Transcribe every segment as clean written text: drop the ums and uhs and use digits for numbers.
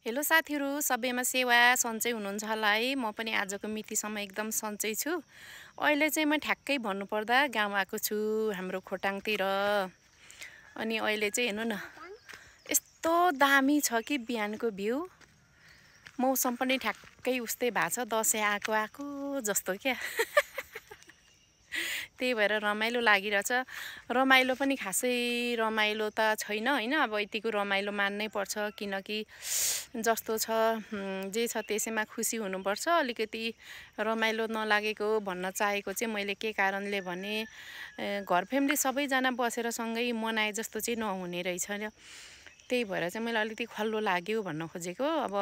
Hello साथीहरु, सबैमा सेवा सन्चै हुनुहुन्छ होला है। म पनि आजको मितिसम्म एकदम सन्चै छु। अहिले चाहिँ म ठ्याक्कै भन्नुपर्दा गाउँ आएको छु, हाम्रो खोटाङतिर। अनि अहिले चाहिँ हेर्नु न, यस्तो दामी छ कि बिहानको भ्यू। मौसम पनि ठ्याक्कै उस्तै भएको छ, दसैँ आएको जस्तो क्या। त्यही भएर रमाइलो लागिरहेछ। रमाइलो पनि खासै रमाइलो त छैन हैन, अब यतिको रमाइलो मान्नै पर्छ, किनकि जस्तो छ जे छ त्यसैमा खुसी हुनुपर्छ। अलिकति रमाइलो नलागेको भन्न चाहेको चाहिँ मैले के कारणले भने, घर फ्यामिली सबैजना बसेर सँगै मनाए जस्तो चाहिँ नहुने रहेछ। त्यही भएर चाहिँ मैले अलिकति खल्लो लाग्यो भन्न खोजेको। अब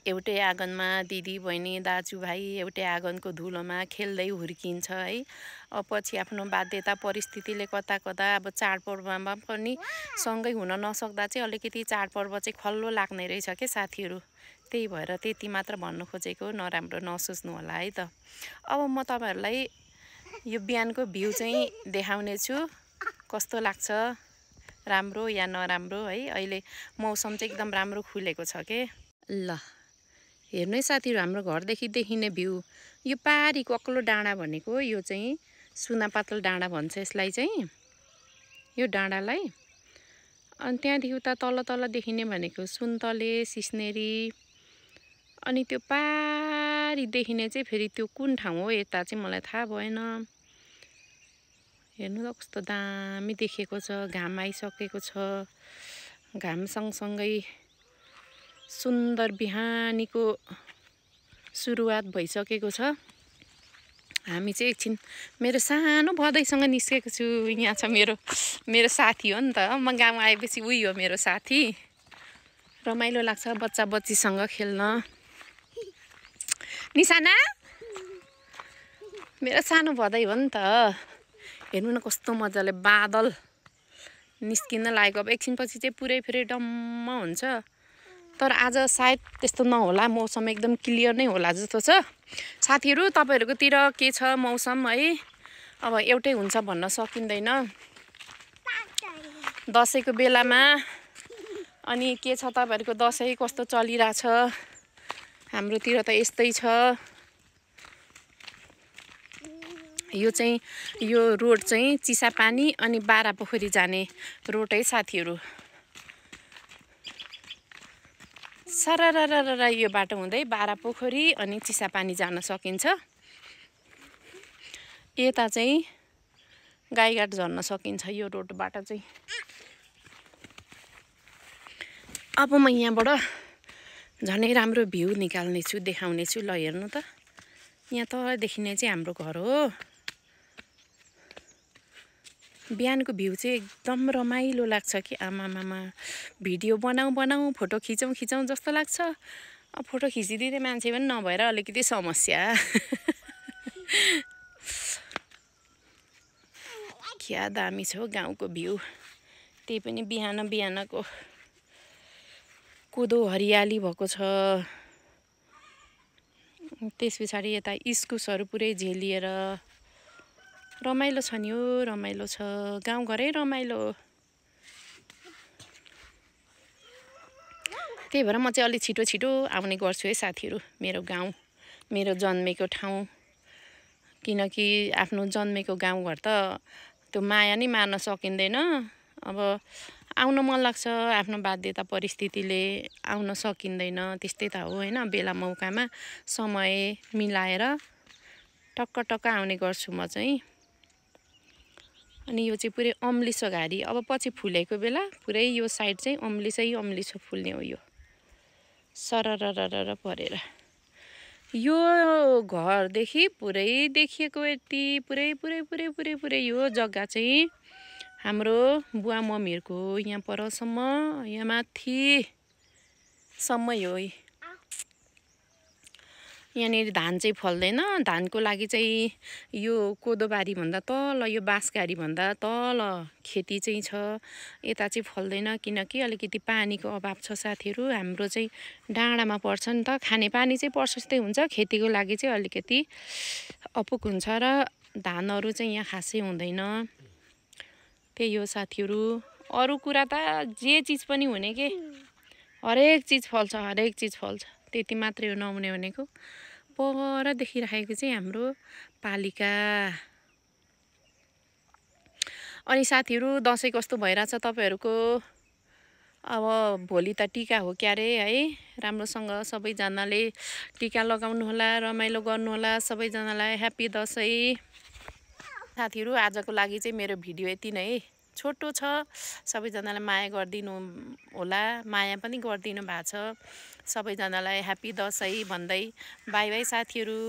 एउटै आँगनमा दिदी बहिनी दाजुभाइ एउटै आँगनको धुलोमा खेल्दै हुर्किन्छ है। अब पछि आफ्नो बाध्यता परिस्थितिले कता कता अब चाडपर्वमा पनि सँगै हुन नसक्दा चाहिँ अलिकति चाडपर्व चाहिँ खल्लो लाग्ने रहेछ के साथीहरू। त्यही भएर त्यति मात्र भन्नु खोजेको, नराम्रो नसोच्नु होला है त। अब म तपाईहरुलाई यो बिहानको भ्यू चाहिँ देखाउने छु, कस्तो लाग्छ, राम्रो या नराम्रो है। अहिले मौसम चाहिँ एकदम राम्रो खुलेको छ के। ल हेर्नु है साथीहरु, हाम्रो घरदेखि देखिने भ्यू। यो पारीको अग्लो डाँडा भनेको यो चाहिँ सुनापातल डाँडा भन्छ यसलाई चाहिँ, यो डाँडालाई। अनि त्यहाँदेखि उता तल तल देखिने भनेको सुन्तले सिस्नेरी। अनि त्यो पारी देखिने चाहिँ फेरि त्यो कुन ठाउँ हो यता चाहिँ मलाई थाहा भएन। हेर्नु त कस्तो दामी देखेको छ, घाम आइसकेको छ। घाम सँगसँगै सुन्दर बिहानीको सुरुवात भइसकेको छ। हामी चाहिँ एकछिन मेरो सानो भदैसँग निस्केको छु। यहाँ छ मेरो साथी हो नि त। म गाउँ आएपछि उही हो मेरो साथी। रमाइलो लाग्छ बच्चा बच्चीसँग खेल्न। निशाना मेरो सानो भदै हो नि त। हेर्नु न कस्तो मजाले बादल निस्किन लागेको। अब एकछिनपछि चाहिँ पुरै फेरि डम्म हुन्छ। तर आज सायद त्यस्तो नहोला, मौसम एकदम क्लियर नै होला जस्तो छ। साथीहरु तपाईहरुकोतिर के छ मौसम है? अब एउटै हुन्छ भन्न सकिँदैन दसैँको बेलामा। अनि के छ तपाईहरुको दसैँ कस्तो चलिरहेछ? हाम्रोतिर त यस्तै छ। यो चाहिँ यो रोड चाहिँ चिसापानी अनि बारापोखरी जाने रोड है साथीहरु। सररररर यो बाटो हुँदै बारापोखरी अनि चिसापानी जान सकिन्छ। यता चाहिँ गाईघाट झर्न सकिन्छ यो रोडबाट चाहिँ। अब म यहाँबाट झनै राम्रो भ्यू निकाल्ने छु, देखाउने छु। ल हेर्नु त, यहाँ तल देखिने चाहिँ हाम्रो घर हो। बिहानको भ्यू चाहिँ एकदम रमाइलो लाग्छ कि आमामामा। भिडियो बनाऊ फोटो खिचौँ जस्तो लाग्छ। अब फोटो खिचिदिने मान्छे पनि नभएर अलिकति समस्या। क्या दामी छ हौ गाउँको भ्यू। त्यही पनि बिहान बिहानको कोदो हरियाली भएको छ। त्यस पछाडि यता इस्कुसहरू पुरै झेलिएर रमाइलो छ नि। यो रमाइलो छ, गाउँघरै रमाइलो। त्यही भएर म चाहिँ अलि छिटो छिटो आउने गर्छु है साथीहरु मेरो गाउँ, मेरो जन्मेको ठाउँ। किनकि आफ्नो जन्मेको गाउँघर त त्यो माया नै मार्न सकिँदैन। अब आउन मन लाग्छ, आफ्नो बाध्यता परिस्थितिले आउन सकिँदैन। त्यस्तै त हो हैन, बेला मौकामा समय मिलाएर टक्क टक्क आउने गर्छु म चाहिँ। अनि यो चाहिँ पुरै अम्लिसो घारी। अब पछि फुलेको बेला पुरै यो साइड चाहिँ अम्लिसो फुल्ने हो यो, सररररर परेर। यो घरदेखि पुरै देखिएको यति पुरै यो जग्गा चाहिँ हाम्रो बुवा मम्मीहरुको यहाँ परसम्म, यहाँ माथिसम्म हो। यहाँनिर धान चाहिँ फल्दैन। धानको लागि चाहिँ यो कोदोबारी भन्दा तल, यो बाँसघारी भन्दा तल खेती चाहिँ छ। यता चाहिँ फल्दैन किनकि अलिकति पानीको अभाव छ साथीहरु। हाम्रो चाहिँ डाँडामा पर्छ नि त, खाने पानी चाहिँ प्रशस्तै हुन्छ। खेतीको लागि चाहिँ अलिकति अपुग हुन्छ र धानहरू चाहिँ यहाँ खासै हुँदैन। त्यही हो साथीहरु। अरू कुरा त जे चिज पनि हुने के हरेक चिज फल्छ त्यति मात्रै हो नहुने भनेको। पर देखिराखेको चाहिँ हाम्रो पालिका। अनि साथीहरू दसैँ कस्तो भइरहेछ तपाईँहरूको? अब भोलि त टिका हो क्यारे है। राम्रोसँग सबैजनाले टिका लगाउनु होला, रमाइलो गर्नुहोला। सबैजनालाई ह्याप्पी दसैँ। साथीहरू आजको लागि चाहिँ मेरो भिडियो यति नै है। छोटो छ, सबैजनालाई माया गरिदिनु होला, माया पनि गरिदिनु भएको छ। सबैजनालाई ह्याप्पी दसैँ भन्दै बाई बाई साथीहरू।